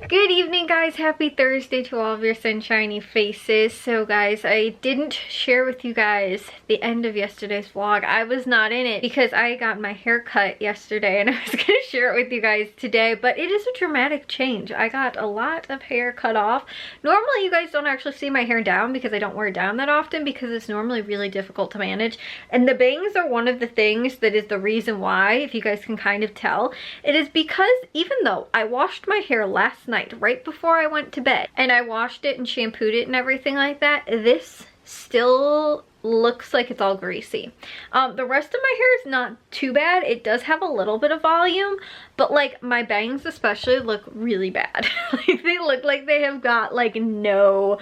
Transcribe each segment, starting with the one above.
Good evening, guys. Happy Thursday to all of your sunshiny faces. So guys, I didn't share with you guys the end of yesterday's vlog. I was not in it because I got my hair cut yesterday and I was going to share it with you guys today, but it is a dramatic change. I got a lot of hair cut off. Normally you guys don't actually see my hair down because I don't wear it down that often because it's normally really difficult to manage, and the bangs are one of the things that is the reason why, if you guys can kind of tell. It is because even though I washed my hair last night right before I went to bed and I washed it and shampooed it and everything like that, this still looks like it's all greasy. The rest of my hair is not too bad. It does have a little bit of volume, but like my bangs especially look really bad. Like they look like they have got like no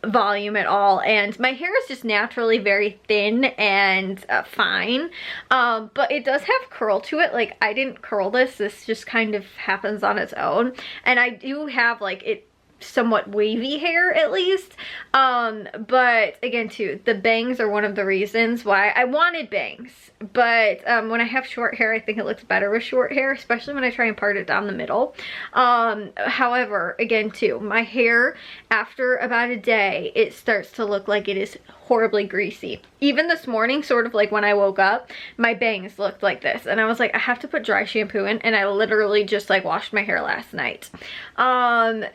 volume at all, and my hair is just naturally very thin and fine, but it does have curl to it. Like I didn't curl this just kind of happens on its own, and I do have like it somewhat wavy hair at least, but again too, the bangs are one of the reasons why I wanted bangs. But when I have short hair, I think it looks better with short hair, especially when I try and part it down the middle. However, again too, my hair after about a day, it starts to look like it is horribly greasy. Even this morning, sort of like when I woke up, my bangs looked like this, and I was like, I have to put dry shampoo in, and I literally just like washed my hair last night.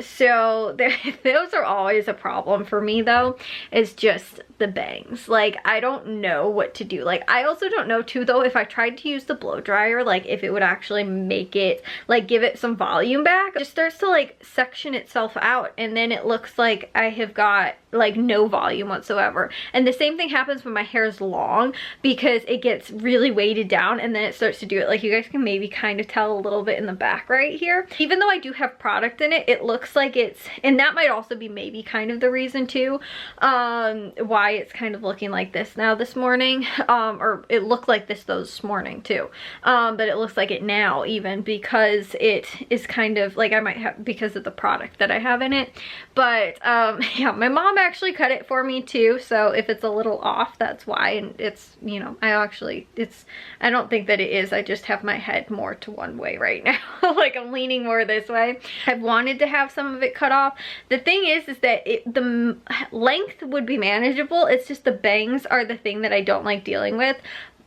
So those are always a problem for me though, is just the bangs. Like I don't know what to do. Like I also don't know too though, if I tried to use the blow dryer, like if it would actually make it, like give it some volume back. It just starts to like section itself out, and then it looks like I have got like no volume whatsoever. And the same thing happens when my hair is long, because it gets really weighted down and then it starts to do it. Like you guys can maybe kind of tell a little bit in the back right here. Even though I do have product in it, it looks like it's, and that might also be maybe kind of the reason too, why it's kind of looking like this now this morning. Or it looked like this this morning too, but it looks like it now even because it is kind of like, I might have, because of the product that I have in it. But yeah, my mom actually cut it for me too, so if it's a little off, that's why. And it's, you know, I don't think that it is, I just have my head more to one way right now. Like I'm leaning more this way. I've wanted to have some of it cut off. The thing is that the length would be manageable, it's just the bangs are the thing that I don't like dealing with.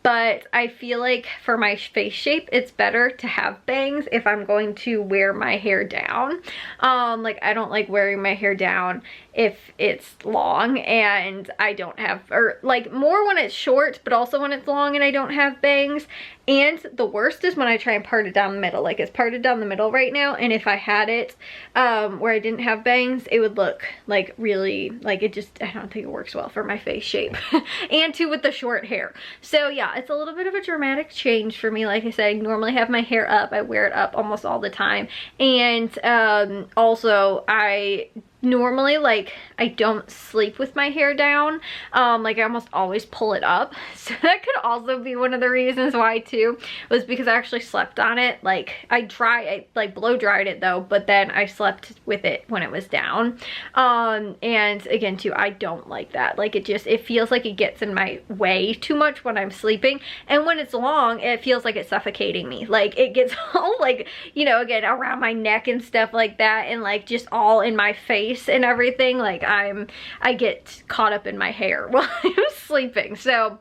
But I feel like for my face shape, it's better to have bangs if I'm going to wear my hair down. Like I don't like wearing my hair down if it's long and I don't have, or like more when it's short, but also when it's long and I don't have bangs. And the worst is when I try and part it down the middle. Like it's parted down the middle right now, and if I had it where I didn't have bangs, it would look like really, like it just, I don't think it works well for my face shape. And too with the short hair. So yeah, it's a little bit of a dramatic change for me. Like I said, I normally have my hair up. I wear it up almost all the time. And also I normally, like, I don't sleep with my hair down. Like I almost always pull it up. So that could also be one of the reasons why too, was because I actually slept on it. Like I like blow dried it though, but then I slept with it when it was down. And again too, I don't like that. Like it feels like it gets in my way too much when I'm sleeping. And when it's long, it feels like it's suffocating me. Like it gets all like, you know, again, around my neck and stuff like that, and like just all in my face and everything. Like I get caught up in my hair while I'm sleeping. So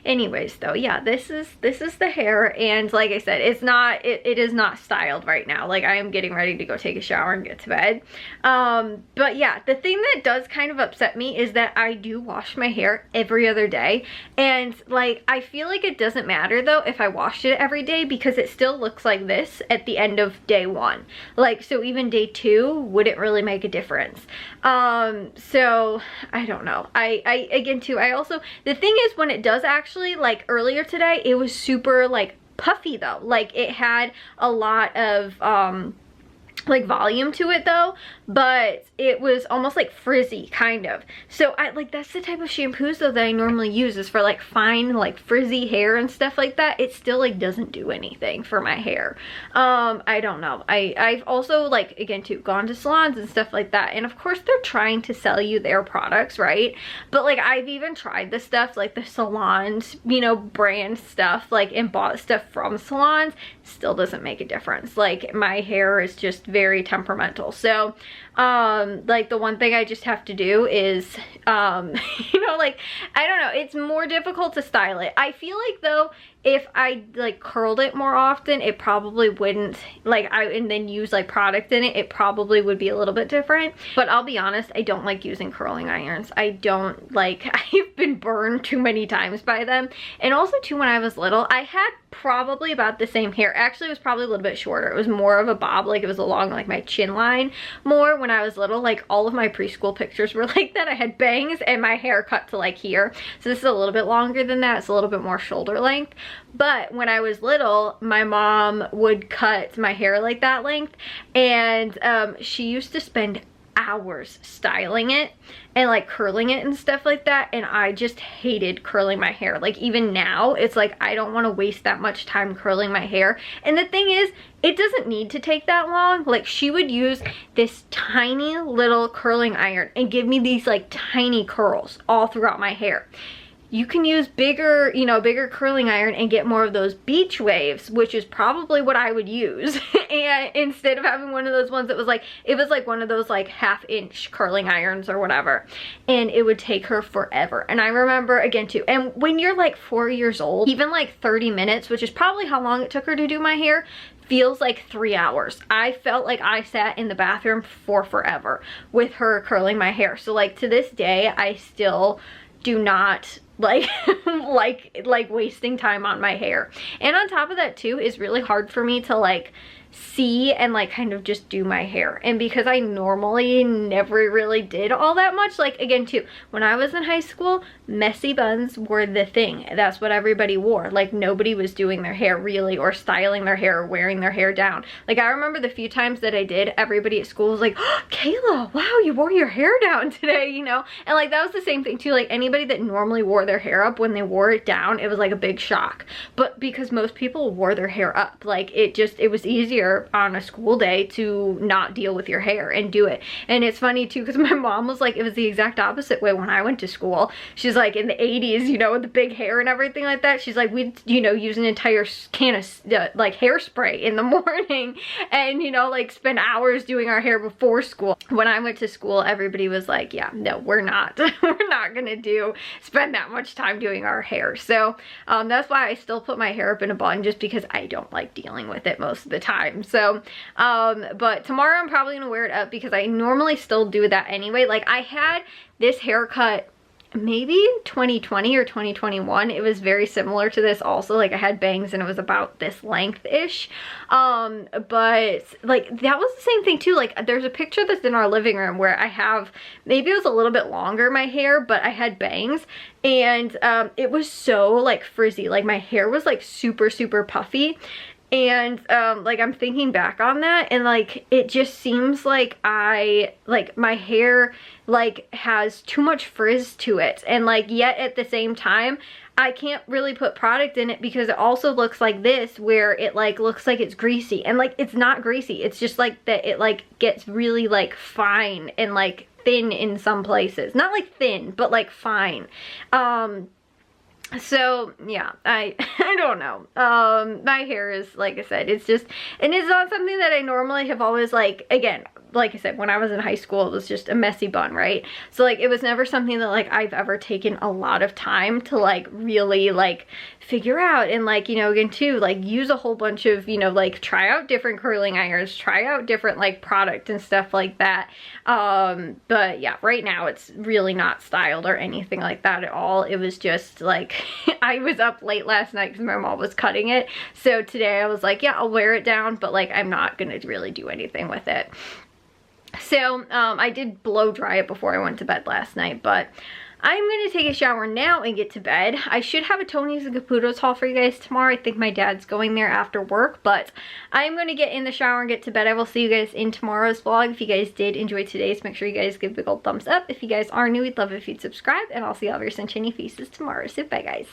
anyways though, yeah, this is the hair, and like I said, it is not styled right now. Like I am getting ready to go take a shower and get to bed. But yeah, the thing that does kind of upset me is that I do wash my hair every other day, and like I feel like it doesn't matter though if I washed it every day, because it still looks like this at the end of day one. Like so even day two wouldn't really make a difference. So I don't know. I again too, I also, the thing is, when it does actually, like earlier today, it was super like puffy though. Like it had a lot of like volume to it though, but it was almost like frizzy kind of. So I like, that's the type of shampoos though that I normally use, is for like fine like frizzy hair and stuff like that. It still like doesn't do anything for my hair. I don't know. I've also, like, again too, gone to salons and stuff like that, and of course they're trying to sell you their products, right? But like, I've even tried the stuff like the salons, you know, brand stuff, like, and bought stuff from salons. Still doesn't make a difference. Like, my hair is just very temperamental. So like, the one thing I just have to do is you know, like, I don't know, it's more difficult to style it. I feel like though, if I like curled it more often, it probably wouldn't, like, and then use like product in it, it probably would be a little bit different. But I'll be honest, I don't like using curling irons. I don't like, I've been burned too many times by them. And also too, when I was little, I had probably about the same hair. Actually, it was probably a little bit shorter. It was more of a bob, like it was along like my chin line more when I was little. Like, all of my preschool pictures were like that. I had bangs and my hair cut to like here. So this is a little bit longer than that. It's a little bit more shoulder length. But when I was little, my mom would cut my hair like that length, and she used to spend hours styling it and like curling it and stuff like that, and I just hated curling my hair. Like, even now, it's like, I don't want to waste that much time curling my hair. And the thing is, it doesn't need to take that long. Like, she would use this tiny little curling iron and give me these like tiny curls all throughout my hair. You can use bigger, you know, bigger curling iron and get more of those beach waves, which is probably what I would use. And instead of having one of those ones that was like, it was like one of those like 1/2 inch curling irons or whatever. And it would take her forever. And I remember, again too, and when you're like 4 years old, even like 30 minutes, which is probably how long it took her to do my hair, feels like 3 hours. I felt like I sat in the bathroom for forever with her curling my hair. So like, to this day, I still do not like like wasting time on my hair. And on top of that too, it's really hard for me to like see and like kind of just do my hair. And because I normally never really did all that much, like, again too, when I was in high school, messy buns were the thing. That's what everybody wore. Like, nobody was doing their hair really, or styling their hair, or wearing their hair down. Like, I remember the few times that I did, everybody at school was like, oh, Kayla, wow, you wore your hair down today, you know? And like, that was the same thing too. Like, anybody that normally wore their hair up, when they wore it down, it was like a big shock. But because most people wore their hair up, like, it was easier on a school day to not deal with your hair and do it. And it's funny too, because my mom was like, it was the exact opposite way when I went to school. She's like, in the 80s, you know, with the big hair and everything like that, she's like, we'd, you know, use an entire can of like hairspray in the morning, and, you know, like, spend hours doing our hair before school. When I went to school, everybody was like, yeah, no, we're not we're not gonna spend that much time doing our hair. So that's why I still put my hair up in a bun, just because I don't like dealing with it most of the time. So but tomorrow I'm probably gonna wear it up, because I normally still do that anyway. Like, I had this haircut maybe 2020 or 2021. It was very similar to this also. Like, I had bangs and it was about this length-ish. But like, that was the same thing too. Like, there's a picture that's in our living room where I have, maybe it was a little bit longer, my hair, but I had bangs, and it was so like frizzy. Like, my hair was like super puffy. And like, I'm thinking back on that, and like, it just seems like my hair like has too much frizz to it, and like, yet at the same time I can't really put product in it, because it also looks like this, where it like looks like it's greasy, and like, it's not greasy. It's just like that it like gets really like fine and like thin in some places. Not like thin, but like fine. So yeah, I don't know. My hair is, like I said, it's just, and it's not something that I normally have always, like, again, like I said, when I was in high school, it was just a messy bun, right? So like, it was never something that like I've ever taken a lot of time to like really like figure out, and like, you know, again too, like, use a whole bunch of, you know, like, try out different curling irons, try out different like product and stuff like that. But yeah, right now it's really not styled or anything like that at all. It was just like, I was up late last night because my mom was cutting it. So today I was like, yeah, I'll wear it down, but like, I'm not gonna really do anything with it. So I did blow dry it before I went to bed last night, but I'm gonna take a shower now and get to bed. I should have a Tony's and Caputo's haul for you guys tomorrow. I think my dad's going there after work, but I'm gonna get in the shower and get to bed. I will see you guys in tomorrow's vlog. If you guys did enjoy today's, make sure you guys give a big old thumbs up. If you guys are new, we'd love it if you'd subscribe, and I'll see all of your sunshiny faces tomorrow. So bye guys.